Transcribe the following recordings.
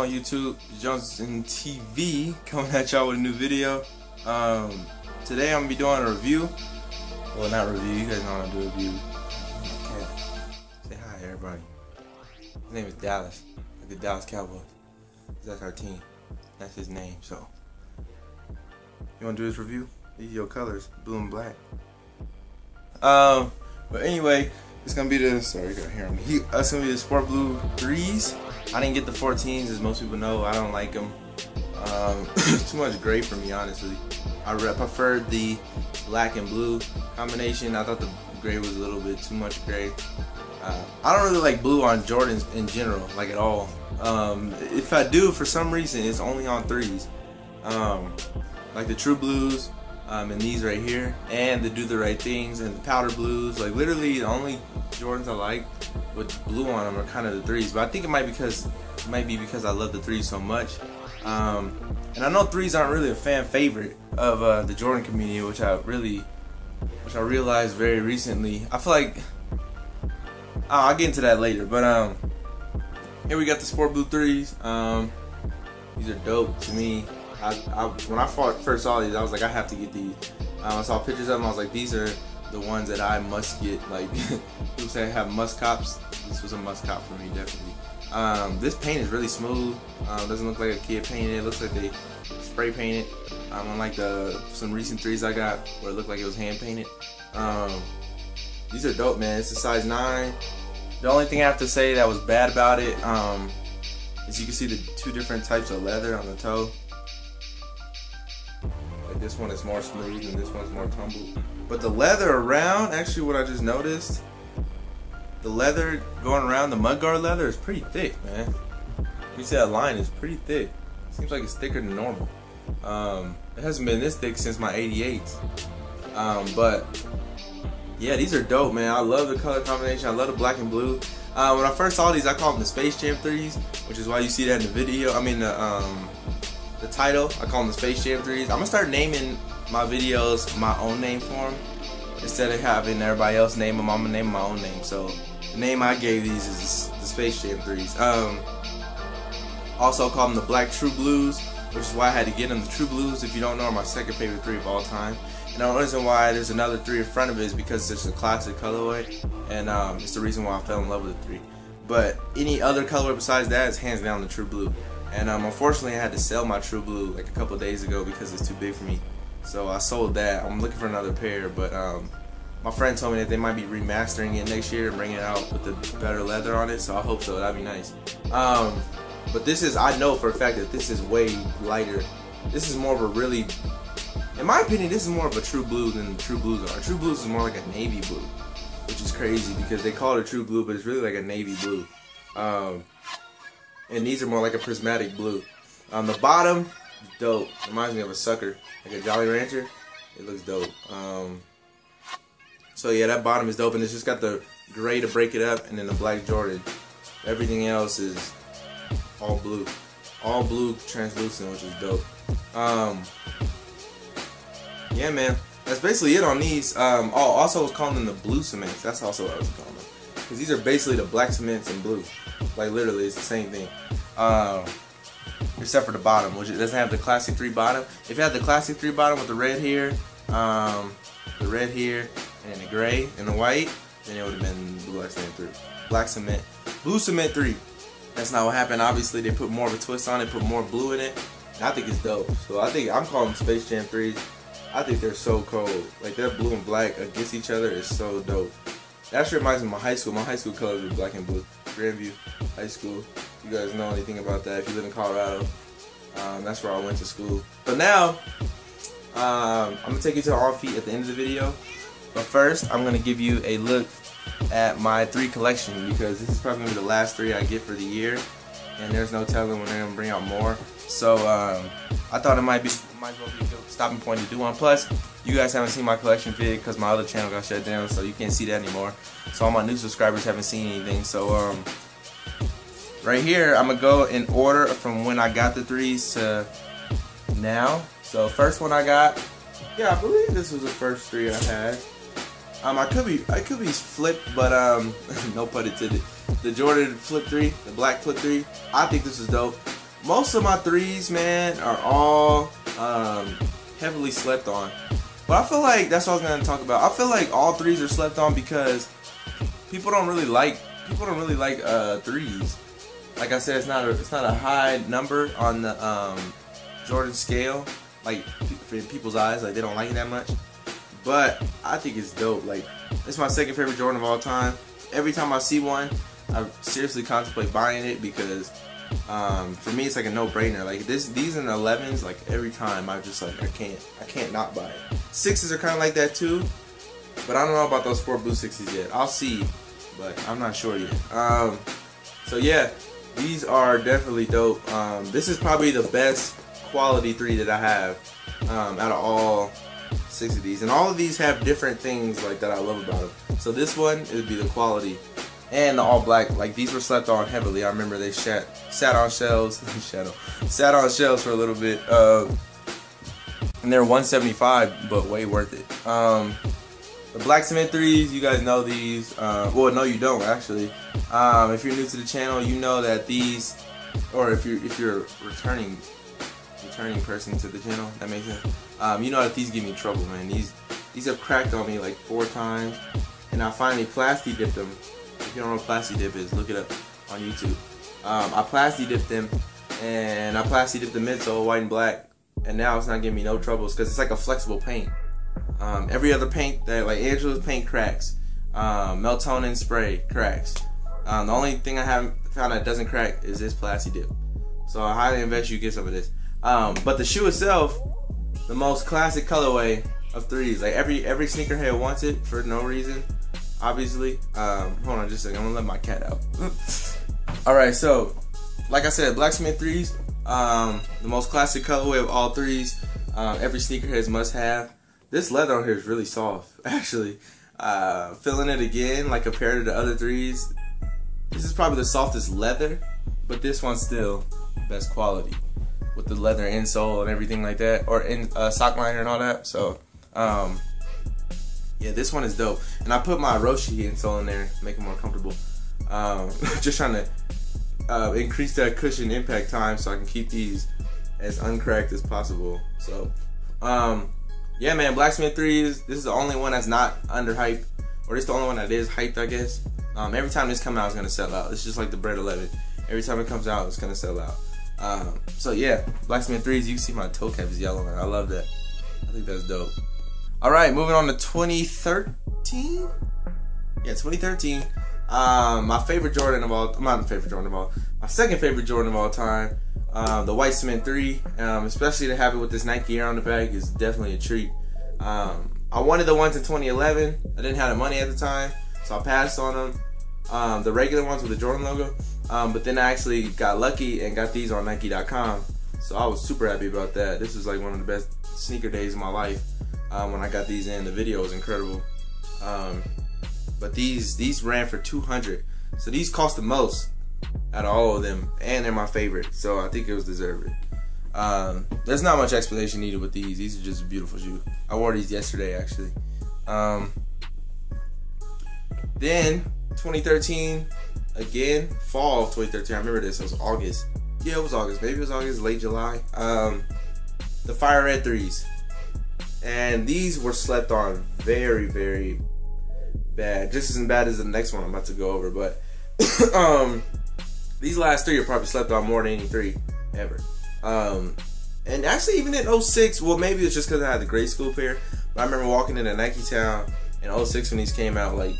on YouTube? Johnson TV coming at y'all with a new video. Today I'm gonna be doing a review. Well, not review. You guys know how to do a review. Okay. Say hi, everybody. His name is Dallas, like the Dallas Cowboys. That's our team. That's his name. So, you wanna do this review? These are your colors, blue and black. But anyway, it's gonna be the it's gonna be the Sport Blue 3s. I didn't get the 14s, as most people know. I don't like them. Too much gray for me, honestly. I preferred the black and blue combination. I thought the gray was a little bit too much gray. I don't really like blue on Jordans in general, like at all. If I do, for some reason, it's only on 3s. Like the True Blues, and these right here, and the Do the Right Things, and the Powder Blues. Like literally, the only Jordans I like with blue on them are kind of the 3s. But I think it might be because I love the 3s so much. And I know 3s aren't really a fan favorite of the Jordan community, which I realized very recently. I feel like I'll get into that later. But here we got the Sport Blue 3s. These are dope to me. When I first saw these, I was like, I have to get these. I saw pictures of them. I was like, these are the ones that I must get. Like people say I have must cops. This was a must cop for me, definitely. This paint is really smooth. Doesn't look like a kid painted it. It looks like they spray painted. Unlike some recent 3s I got where it looked like it was hand painted. These are dope, man. It's a size 9. The only thing I have to say that was bad about it is you can see the 2 different types of leather on the toe. Like this one is more smooth and this one's more tumbled. But the leather around, actually what I just noticed, the leather going around, the mudguard leather is pretty thick, man. You see that line is pretty thick. Seems like it's thicker than normal. It hasn't been this thick since my 88s. But yeah, these are dope, man. I love the color combination. I love the black and blue. When I first saw these, I called them the Space Jam 3s, which is why you see that in the video. I mean the title. I call them the Space Jam 3s. I'm gonna start naming my videos my own name for them instead of having everybody else name them. I'm gonna name my own name. So the name I gave these is the Space Jam 3s. Also call them the Black True Blues, which is why I had to get them. The True Blues, if you don't know, are my second favorite 3 of all time. And the reason why there's another 3 in front of it is because it's a classic colorway, and it's the reason why I fell in love with the 3. But any other color besides that is hands down the True Blue. And unfortunately, I had to sell my True Blue like a couple days ago because it's too big for me. So I sold that. I'm looking for another pair, but my friend told me that they might be remastering it next year and bringing it out with the better leather on it. So I hope so. That'd be nice. But this is, I know for a fact that this is way lighter. This is more of a really, in my opinion, this is more of a True Blue than True Blues are. True Blues is more like a navy blue, which is crazy because they call it a True Blue, but it's really like a navy blue. And these are more like a prismatic blue. On the bottom, dope. Reminds me of a sucker, like a Jolly Rancher. It looks dope. So yeah, that bottom is dope, and it's just got the gray to break it up, and then the black Jordan. Everything else is all blue translucent, which is dope. Yeah, man, that's basically it on these. Also I was calling them the blue cements. That's also what I was calling them, because these are basically the black cements in blue. Like literally, it's the same thing, except for the bottom, which it doesn't have the classic 3 bottom. If it had the classic 3 bottom with the red here, and the gray and the white, then it would have been black cement 3, blue cement 3. That's not what happened. Obviously, they put more of a twist on it, put more blue in it. And I think it's dope. So I'm calling them Space Jam 3s. I think they're so cold. Like that blue and black against each other is so dope. That actually reminds me of my high school. My high school colors were black and blue. Grandview High School. If you guys know anything about that, if you live in Colorado, that's where I went to school. But now, I'm going to take you to the on feet at the end of the video. But first, I'm going to give you a look at my 3 collection, because this is probably going to be the last 3 I get for the year. And there's no telling when they're going to bring out more. So, I thought it might as well be a good stopping point to do one. Plus, you guys haven't seen my collection vid because my other channel got shut down, so you can't see that anymore. So all my new subscribers haven't seen anything. So right here, I'm gonna go in order from when I got the 3s to now. So first one I got, yeah, I believe this was the first 3 I had. I could be flipped, but no pun intended. The Jordan Flip 3, the black Flip 3, I think this is dope. most of my threes, man, are all heavily slept on. But I feel like that's what I was gonna talk about. I feel like all threes are slept on because people don't really like threes. Like I said, it's not a high number on the Jordan scale. Like in people's eyes, like they don't like it that much. But I think it's dope. Like it's my second favorite Jordan of all time. Every time I see one, I seriously contemplate buying it because for me it's like a no-brainer. Like these in the 11s, like every time I just like I can't not buy it. 6s are kind of like that too, but I don't know about those 4 blue 6s yet. I'll see, but I'm not sure yet. So yeah, these are definitely dope. This is probably the best quality 3 that I have out of all 6 of these, and all of these have different things like that I love about them. So this one, it would be the quality and the all black. Like these were slept on heavily. I remember they sat on shelves, sat on shelves for a little bit, and they're $175, but way worth it. The black cement 3s, you guys know these. Well, no, you don't actually. If you're new to the channel, you know that these, or if you're returning person to the channel, that makes sense. You know that these give me trouble, man. These have cracked on me like 4 times, and I finally plasti dipped them. If you don't know what plasti dip is, look it up on YouTube. I plasti dipped them, and I plasti dipped the midsole white and black, and now it's not giving me no troubles because it's like a flexible paint. Every other paint that like Angela's paint cracks, Meltonin spray cracks. The only thing I haven't found that doesn't crack is this plasti dip. So I highly invest you get some of this. But the shoe itself, the most classic colorway of 3s. Like every sneakerhead wants it for no reason, obviously. Hold on just a second, I'm gonna let my cat out. Alright, so like I said, black cement 3s, the most classic colorway of all 3s. Every sneakerhead must have. This leather on here is really soft, actually. Feeling it again, like compared to the other 3s. This is probably the softest leather, but this one's still best quality with the leather insole and everything like that, or in sock liner and all that. So yeah, this one is dope, and I put my Roshe insole in there to make it more comfortable. Just trying to increase that cushion impact time so I can keep these as uncracked as possible. So yeah, man, black cement 3s, this is the only one that's not under hype, or this is the only one that is hyped, I guess. Every time this comes out, it's gonna sell out. It's just like the Bread 11. Every time it comes out, it's gonna sell out. So yeah, black cement 3s, you can see my toe cap is yellow, man. I love that. I think that's dope. Alright, moving on to 2013? Yeah, 2013. My favorite Jordan of all, my second favorite Jordan of all time. The white cement 3, especially to have it with this Nike Air on the back is definitely a treat. I wanted the ones in 2011. I didn't have the money at the time, so I passed on them. The regular ones with the Jordan logo. But then I actually got lucky and got these on Nike.com. So I was super happy about that. This was like one of the best sneaker days of my life when I got these in. The video was incredible. But these ran for $200. So these cost the most out of all of them, and they're my favorite. So I think it was deserved. There's not much explanation needed with these. These are just a beautiful shoe. I wore these yesterday actually. Then 2013, again, fall of 2013. I remember this. It was August. Yeah, it was August. Maybe it was August, late July. The Fire Red 3s, and these were slept on very, very bad. Just as bad as the next one I'm about to go over. But these last 3 are probably slept on more than any 3 ever. And actually, even in 06, well, maybe it's just because I had the grade school pair. But I remember walking into Nike Town in 06 when these came out, like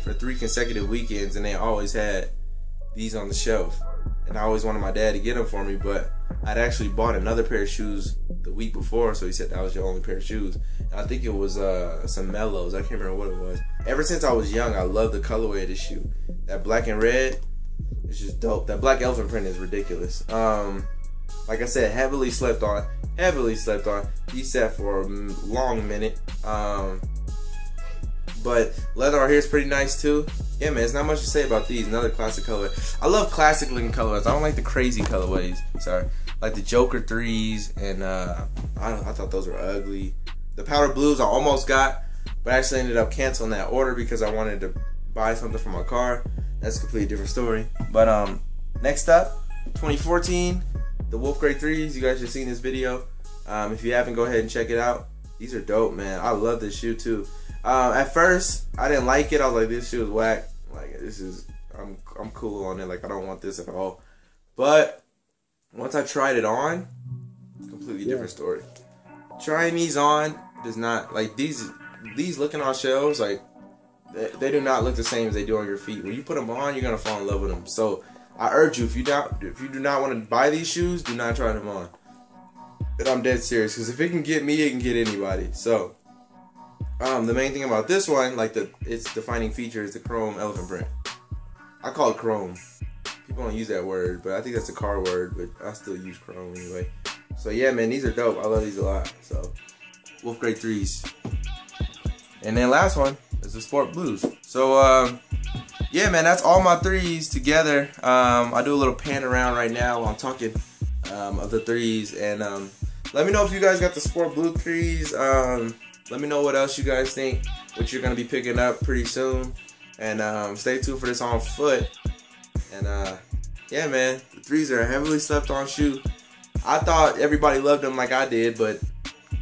for 3 consecutive weekends, and they always had these on the shelf. And I always wanted my dad to get them for me, but I'd actually bought another pair of shoes the week before, so he said that was your only pair of shoes. And I think it was some Mellows. I can't remember what it was. Ever since I was young, I loved the colorway of this shoe. That black and red, it's just dope. That black elephant print is ridiculous. Like I said, heavily slept on. Heavily slept on. These sat for a long minute. But leather on here is pretty nice too. Yeah, man, there's not much to say about these. Another classic colorway. I love classic looking colorways. I don't like the crazy colorways. Sorry. Like the Joker 3s, and I thought those were ugly. The powder blues I almost got, but I actually ended up canceling that order because I wanted to buy something for my car. That's a completely different story. But next up, 2014, the Wolf Grade 3s. You guys should see this video. If you haven't, go ahead and check it out. These are dope, man. I love this shoe too. At first, I didn't like it. I was like, this shoe is whack. Like, this is, I'm cool on it. Like, I don't want this at all. But once I tried it on, completely different story. Trying these on does not, like, these looking on shelves, like, they do not look the same as they do on your feet. When you put them on, you're gonna fall in love with them. So I urge you, if you do not want to buy these shoes, do not try them on. And I'm dead serious, because if it can get me, it can get anybody. So the main thing about this one, like its defining feature, is the chrome elephant print. I call it chrome. People don't use that word, but I think that's a car word, but I still use chrome anyway. So yeah, man, these are dope. I love these a lot. So Wolf Grade 3s. And then last one is the Sport Blues. So yeah, man, that's all my 3s together. I do a little pan around right now while I'm talking of the 3s, and let me know if you guys got the Sport Blue 3s. Let me know what else you guys think, what you're gonna be picking up pretty soon, and stay tuned for this on foot. And yeah, man, the 3s are a heavily slept on shoe. I thought everybody loved them like I did, but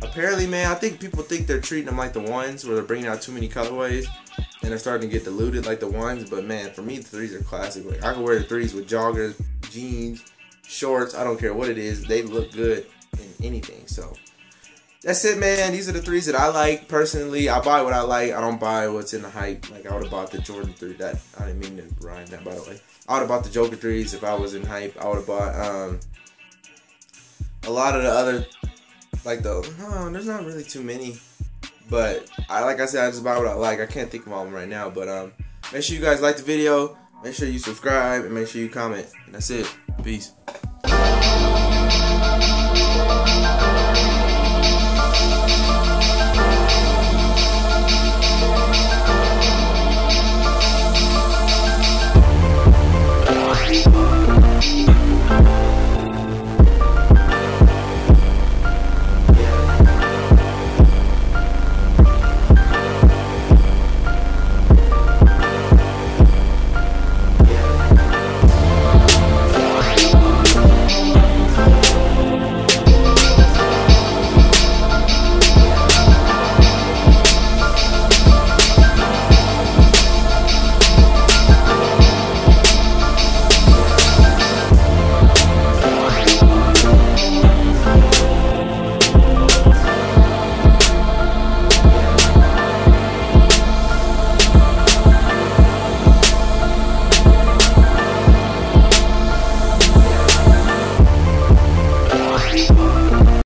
apparently, man, I think people think they're treating them like the 1s, where they're bringing out too many colorways, and they're starting to get diluted like the 1s. But man, for me, the 3s are classic. Like, I can wear the 3s with joggers, jeans, shorts. I don't care what it is. They look good in anything. So that's it, man. These are the 3s that I like personally. I buy what I like. I don't buy what's in the hype. Like, I would have bought the Jordan 3. That I didn't mean to rhyme that, by the way. I would have bought the Joker 3s if I was in hype. I would have bought a lot of the other, like, there's not really too many, but like I said, I just buy what I like. I can't think of all of them right now, but make sure you guys like the video, make sure you subscribe, and make sure you comment. And that's it. Peace.